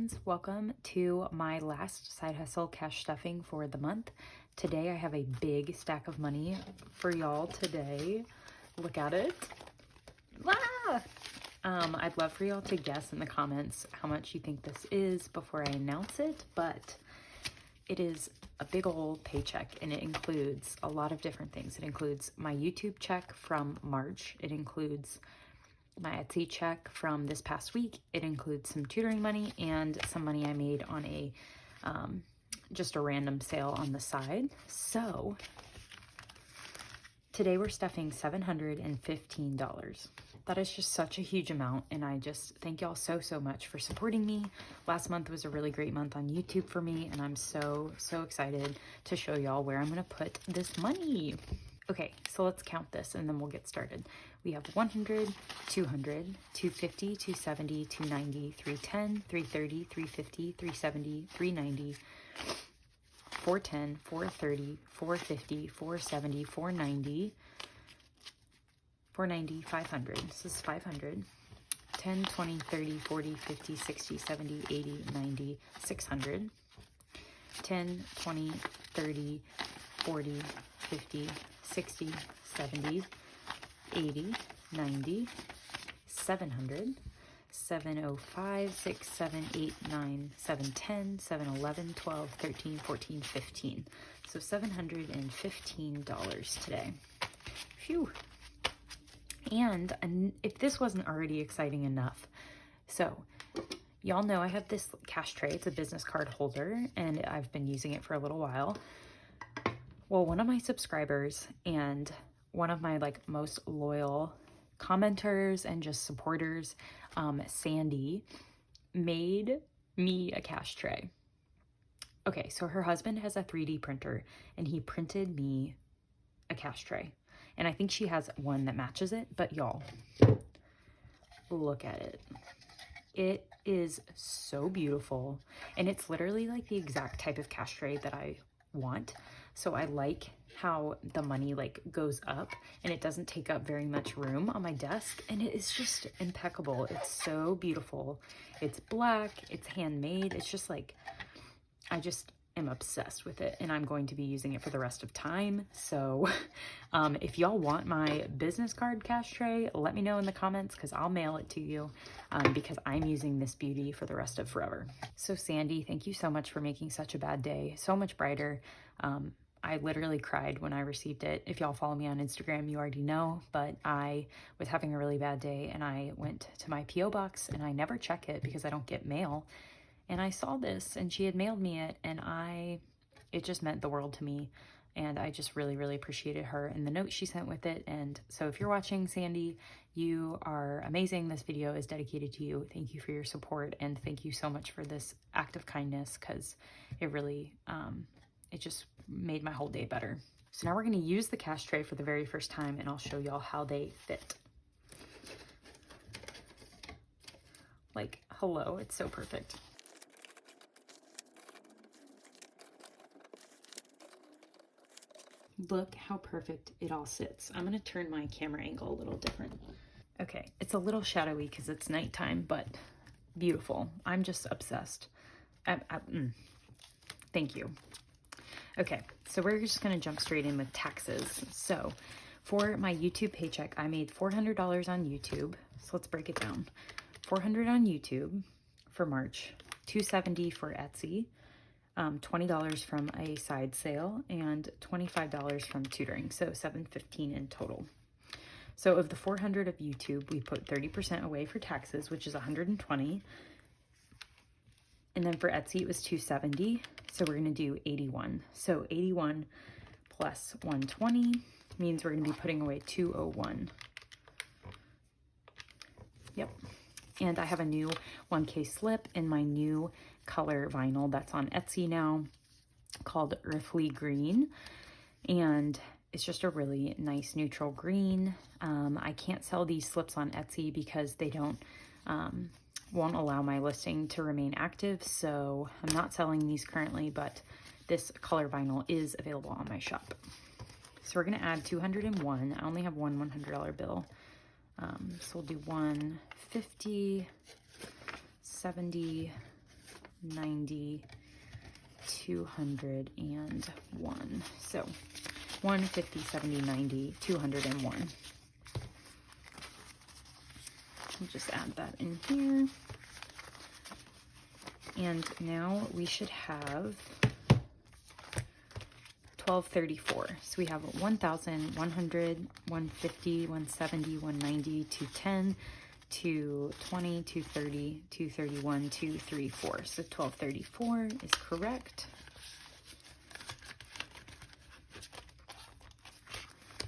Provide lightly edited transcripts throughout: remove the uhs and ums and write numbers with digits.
friends, welcome to my last side hustle cash stuffing for the month. Today I have a big stack of money for y'all today. Look at it. Ah! I'd love for y'all to guess in the comments how much you think this is before I announce it, but it is a big old paycheck and it includes a lot of different things. It includes my YouTube check from March. It includes my Etsy check from this past week. It includes some tutoring money and some money I made on a just a random sale on the side. So today we're stuffing $715. That is just such a huge amount, and I just thank y'all so much for supporting me. Last month was a really great month on YouTube for me, and I'm so excited to show y'all where I'm gonna put this money. Okay, so let's count this and then we'll get started. We have 100, 200, 250, 270, 290, 310, 330, 350, 370, 390, 410, 430, 450, 470, 490, 490, 500. This is 500. 10, 20, 30, 40, 50, 60, 70, 80, 90, 600. 10, 20, 30, 40, 50, 60, 70, 80, 90, 700, 705, 6, 7, 8, 9, 7, 10, 7, 11, 12, 13, 14, 15. So $715 today. Phew. And if this wasn't already exciting enough, so y'all know I have this cash tray. It's a business card holder and I've been using it for a little while. Well, one of my subscribers and one of my most loyal commenters and just supporters, Sandy, made me a cash tray. Okay, so her husband has a 3D printer and he printed me a cash tray. And I think she has one that matches it, but y'all, look at it. It is so beautiful. And it's literally like the exact type of cash tray that I want. So I like how the money goes up and it doesn't take up very much room on my desk, and it is just impeccable. It's so beautiful. It's black, it's handmade. It's just I just am obsessed with it and I'm going to be using it for the rest of time. So if y'all want my business card cash tray, let me know in the comments because I'll mail it to you because I'm using this beauty for the rest of forever. So Sandy, thank you so much for making such a bad day so much brighter. I literally cried when I received it. If y'all follow me on Instagram, you already know, but I was having a really bad day and I went to my P.O. box and I never check it because I don't get mail. And I saw this and she had mailed me it and it just meant the world to me. And I just really appreciated her and the note she sent with it. And so if you're watching, Sandy, you are amazing. This video is dedicated to you. Thank you for your support and thank you so much for this act of kindness because it really, it just made my whole day better. So now we're going to use the cash tray for the very first time and I'll show y'all how they fit. Hello, it's so perfect. Look how perfect it all sits. I'm going to turn my camera angle a little different. Okay, it's a little shadowy because it's nighttime, but beautiful. I'm just obsessed. Thank you. Okay, so we're just going to jump straight in with taxes. So for my YouTube paycheck, I made $400 on YouTube. So let's break it down. $400 on YouTube for March, $270 for Etsy, $20 from a side sale, and $25 from tutoring. So $715 in total. So of the $400 of YouTube, we put 30% away for taxes, which is $120. And then for Etsy, it was $270. So we're going to do 81. So 81 plus 120 means we're going to be putting away 201. Yep. And I have a new 1K slip in my new color vinyl that's on Etsy now called Earthly Green. And it's just a really nice neutral green. I can't sell these slips on Etsy because they won't allow my listing to remain active. So I'm not selling these currently, but this color vinyl is available on my shop. So we're going to add 201. I only have one $100 bill. So we'll do 150, 70, 90, 201. So 150, 70, 90, 201. We'll just add that in here. And now we should have 1234. So we have 1,000, 100, 150, 170, 190, 210, 220, 230, 231, 234. So 1234 is correct.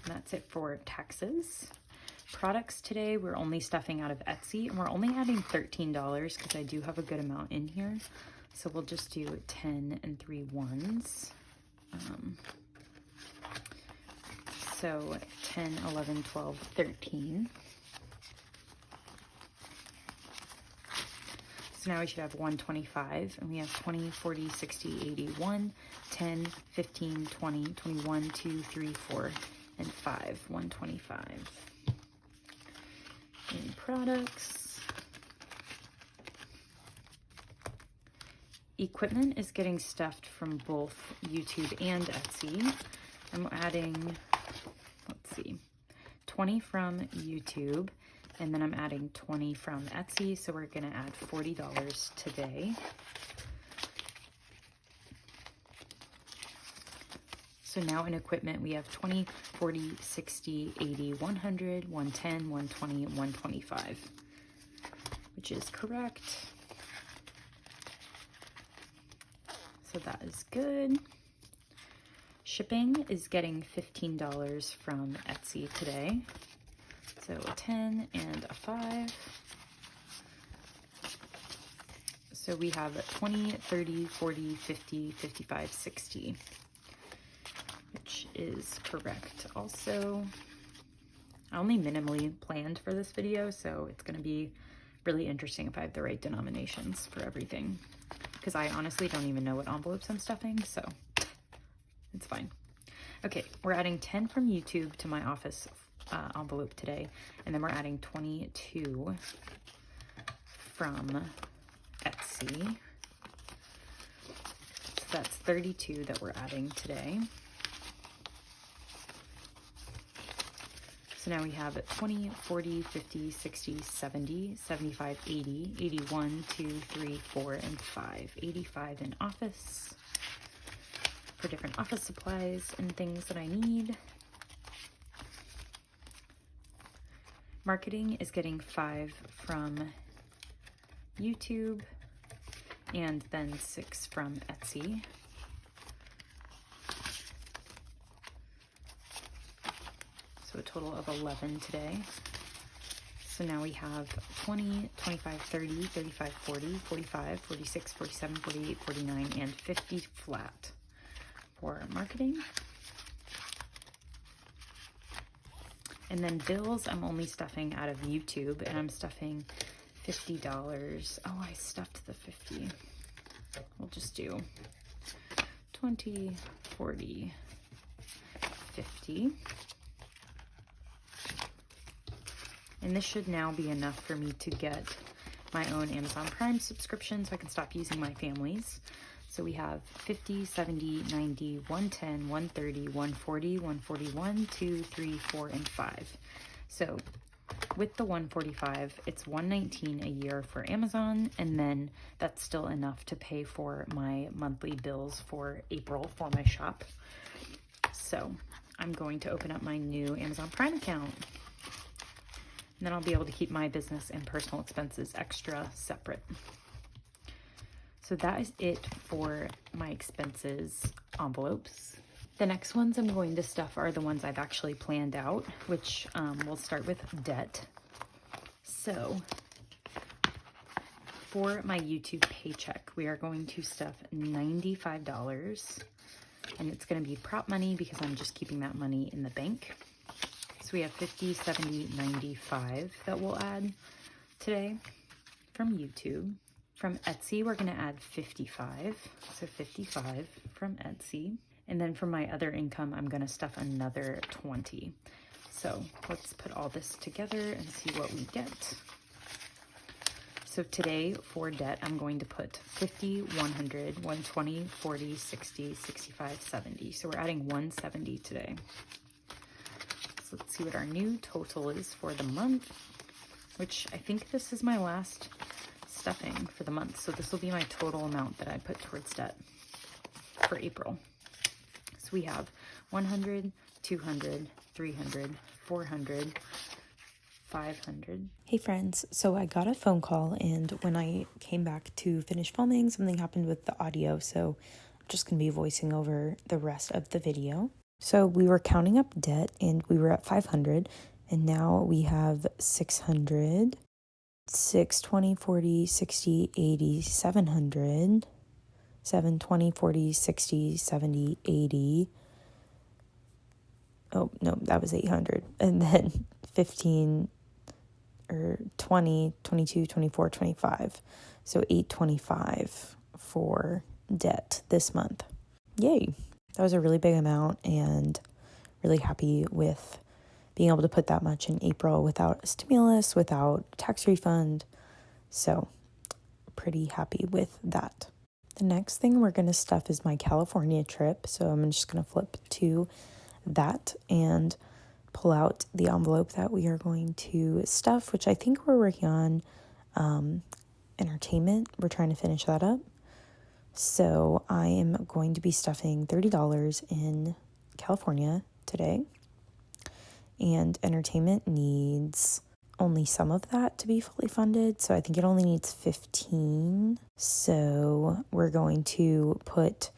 And that's it for taxes. Products today, we're only stuffing out of Etsy, and we're only adding $13 because I do have a good amount in here. So we'll just do 10 and 3 ones. So 10, 11, 12, 13. So now we should have 125, and we have 20, 40, 60, 81, 10, 15, 20, 21, 2, 3, 4, and 5. 125. In products. Equipment is getting stuffed from both YouTube and Etsy. I'm adding, let's see, 20 from YouTube, and then I'm adding 20 from Etsy, so we're gonna add $40 today. So now in equipment, we have 20, 40, 60, 80, 100, 110, 120, 125, which is correct. So that is good. Shipping is getting $15 from Etsy today. So a 10 and a 5. So we have 20, 30, 40, 50, 55, 60. Which is correct also. I only minimally planned for this video, so it's going to be really interesting if I have the right denominations for everything, because I honestly don't even know what envelopes I'm stuffing, so it's fine. Okay, we're adding 10 from YouTube to my office envelope today, and then we're adding 22 from Etsy. So that's 32 that we're adding today. So now we have 20, 40, 50, 60, 70, 75, 80, 81, 2, 3, 4, and 5. 85 in office for different office supplies and things that I need. Marketing is getting 5 from YouTube and then 6 from Etsy. So a total of 11 today. So now we have 20, 25, 30, 35, 40, 45, 46, 47, 48, 49, and 50 flat for marketing. And then bills, I'm only stuffing out of YouTube, and I'm stuffing $50. Oh, I stuffed the 50. We'll just do 20, 40, 50. And this should now be enough for me to get my own Amazon Prime subscription so I can stop using my family's. So we have 50, 70, 90, 110, 130, 140, 141, 2, 3, 4, and 5. So with the 145, it's $119 a year for Amazon, and then that's still enough to pay for my monthly bills for April for my shop. So I'm going to open up my new Amazon Prime account. And then I'll be able to keep my business and personal expenses extra separate. So that is it for my expenses envelopes. The next ones I'm going to stuff are the ones I've actually planned out, which we'll start with debt. So for my YouTube paycheck, we are going to stuff $95, and it's going to be prop money because I'm just keeping that money in the bank. So we have 50, 70, 95 that we'll add today from YouTube. From Etsy, we're going to add 55. So 55 from Etsy. And then from my other income, I'm going to stuff another 20. So let's put all this together and see what we get. So today for debt, I'm going to put 50, 100, 120, 40, 60, 65, 70. So we're adding 170 today. So let's see what our new total is for the month, which I think this is my last stuffing for the month. So this will be my total amount that I put towards debt for April. So we have 100, 200, 300, 400, 500. Hey friends, so I got a phone call, and when I came back to finish filming, something happened with the audio, so I'm just going to be voicing over the rest of the video. So we were counting up debt, and we were at 500, and now we have 600, 620, 40, 60, 80, 700, 720, 40, 60, 70, 80. Oh, no, that was 800. And then 15 or 20, 22, 24, 25. So 825 for debt this month. Yay. That was a really big amount, and really happy with being able to put that much in April without a stimulus, without tax refund. So pretty happy with that. The next thing we're going to stuff is my California trip. So I'm just going to flip to that and pull out the envelope that we are going to stuff, which I think we're working on entertainment. We're trying to finish that up. So I am going to be stuffing $30 in California today. And entertainment needs only some of that to be fully funded. So I think it only needs 15. So we're going to put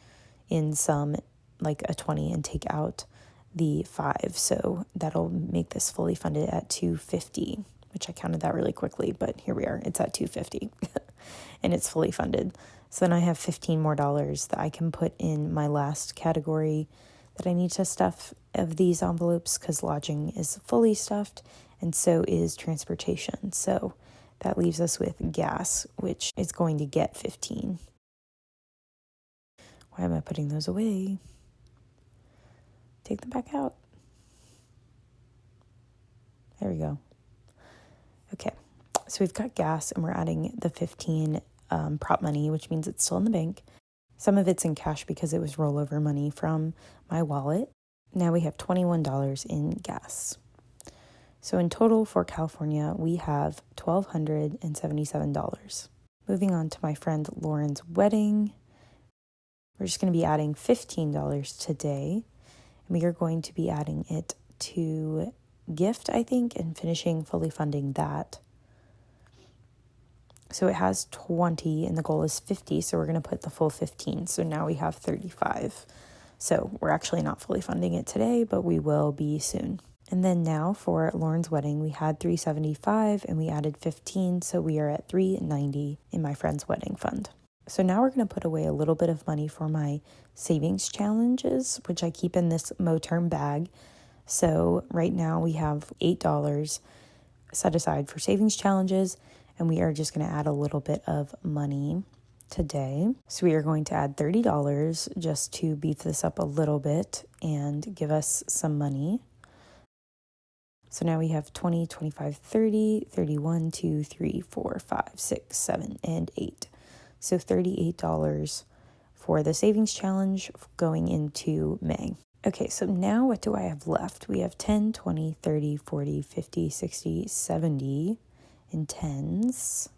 in some, like a 20, and take out the 5. So that'll make this fully funded at 250, which I counted that really quickly, but here we are. It's at 250 and it's fully funded. So then I have $15 more that I can put in my last category that I need to stuff of these envelopes, because lodging is fully stuffed and so is transportation. So that leaves us with gas, which is going to get 15. Why am I putting those away? Take them back out. There we go. Okay, so we've got gas, and we're adding the 15 prop money, which means it's still in the bank. Some of it's in cash because it was rollover money from my wallet. Now we have $21 in gas. So in total for California, we have $1,277. Moving on to my friend Lauren's wedding. We're just going to be adding $15 today. We are going to be adding it to gift, I think, and finishing fully funding that. So it has 20 and the goal is 50. So we're going to put the full 15. So now we have 35. So we're actually not fully funding it today, but we will be soon. And then now for Lauren's wedding, we had 375 and we added 15. So we are at 390 in my friend's wedding fund. So now we're going to put away a little bit of money for my savings challenges, which I keep in this Moterm bag. So right now we have $8 set aside for savings challenges, and we are just going to add a little bit of money today. So we are going to add $30 just to beef this up a little bit and give us some money. So now we have 20, 25, 30, 31, 2, 3, 4, 5, 6, 7, and 8. So $38 for the savings challenge going into May. Okay, so now what do I have left? We have 10, 20, 30, 40, 50, 60, 70 in tens.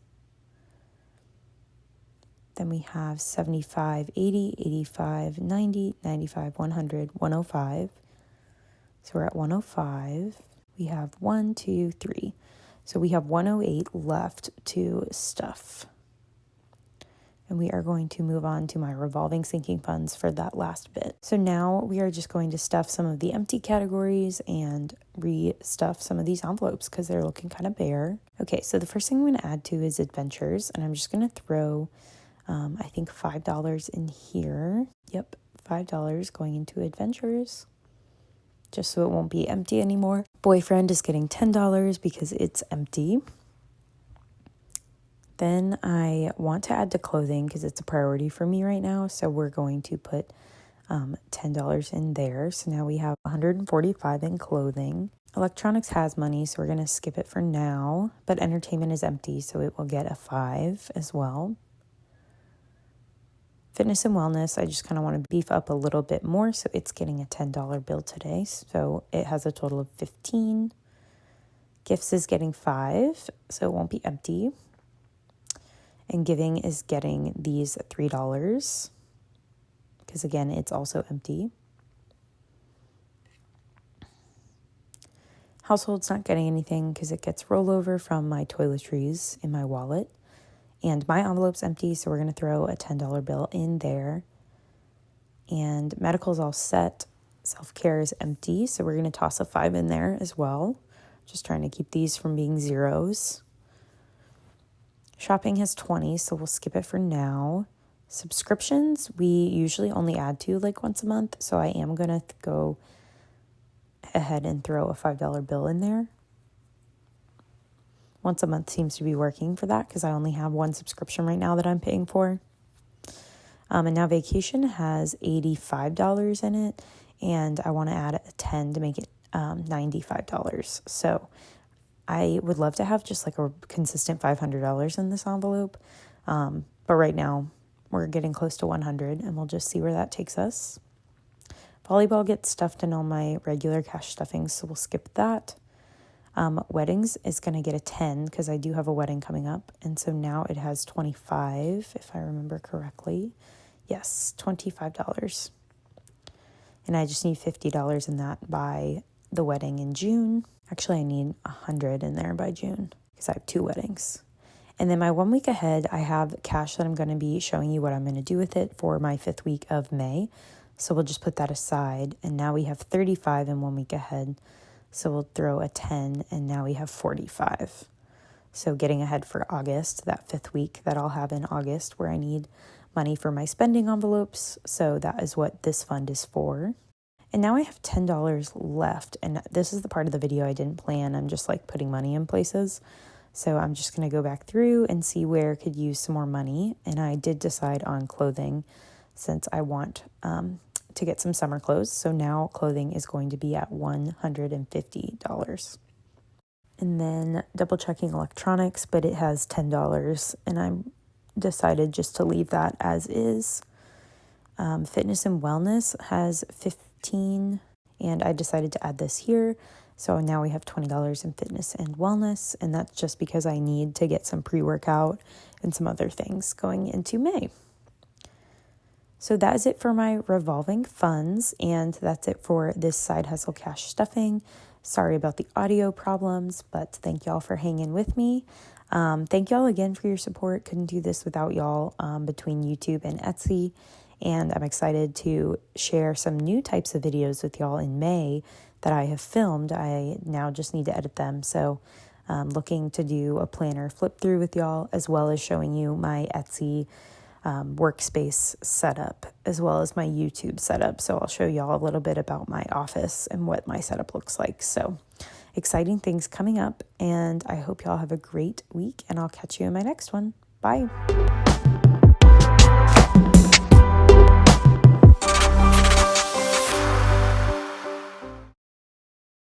Then we have 75, 80, 85, 90, 95, 100, 105. So we're at 105. We have 1, 2, 3. So we have 108 left to stuff. And we are going to move on to my revolving sinking funds for that last bit. So now we are just going to stuff some of the empty categories and re-stuff some of these envelopes because they're looking kind of bare. Okay, so the first thing I'm going to add to is adventures, and I'm just going to throw, I think $5 in here. Yep, $5 going into adventures, just so it won't be empty anymore. Boyfriend is getting $10 because it's empty. Then I want to add to clothing because it's a priority for me right now. So we're going to put $10 in there. So now we have $145 in clothing. Electronics has money, so we're going to skip it for now. But entertainment is empty, so it will get a 5 as well. Fitness and wellness, I just kind of want to beef up a little bit more, so it's getting a $10 bill today. So it has a total of 15. Gifts is getting 5, so it won't be empty. And giving is getting these $3, because again, it's also empty. Household's not getting anything because it gets rollover from my toiletries in my wallet. And my envelope's empty, so we're going to throw a $10 bill in there. And medical's all set. Self-care is empty, so we're going to toss a 5 in there as well. Just trying to keep these from being zeros. Shopping has 20, so we'll skip it for now. Subscriptions, we usually only add to like once a month, so I am going to go ahead and throw a $5 bill in there. Once a month seems to be working for that because I only have one subscription right now that I'm paying for. And now vacation has $85 in it, and I want to add a 10 to make it $95. So I would love to have just like a consistent $500 in this envelope. But right now we're getting close to 100, and we'll just see where that takes us. Volleyball gets stuffed in all my regular cash stuffings, so we'll skip that. Weddings is going to get a 10 because I do have a wedding coming up. And so now it has 25, if I remember correctly. Yes, $25. And I just need $50 in that by the wedding in June. Actually, I need 100 in there by June because I have 2 weddings. And then my 1 week ahead, I have cash that I'm going to be showing you what I'm going to do with it for my 5th week of May. So we'll just put that aside. And now we have 35 in 1 week ahead. So we'll throw a 10, and now we have 45. So getting ahead for August, that 5th week that I'll have in August, where I need money for my spending envelopes. So that is what this fund is for. And now I have $10 left. And this is the part of the video I didn't plan. I'm just like putting money in places. So I'm just going to go back through and see where I could use some more money. And I did decide on clothing since I want to get some summer clothes. So now clothing is going to be at $150. And then double checking electronics, but it has $10, and I'm decided just to leave that as is. Fitness and wellness has 15, and I decided to add this here. So now we have $20 in fitness and wellness, and that's just because I need to get some pre-workout and some other things going into May. So that is it for my revolving funds, and that's it for this side hustle cash stuffing. Sorry about the audio problems, but thank y'all for hanging with me. Thank y'all again for your support. Couldn't do this without y'all between YouTube and Etsy, and I'm excited to share some new types of videos with y'all in May that I have filmed. I now just need to edit them, so looking to do a planner flip through with y'all, as well as showing you my Etsy workspace setup, as well as my YouTube setup. So I'll show y'all a little bit about my office and what my setup looks like. So exciting things coming up, and I hope y'all have a great week, and I'll catch you in my next one. Bye.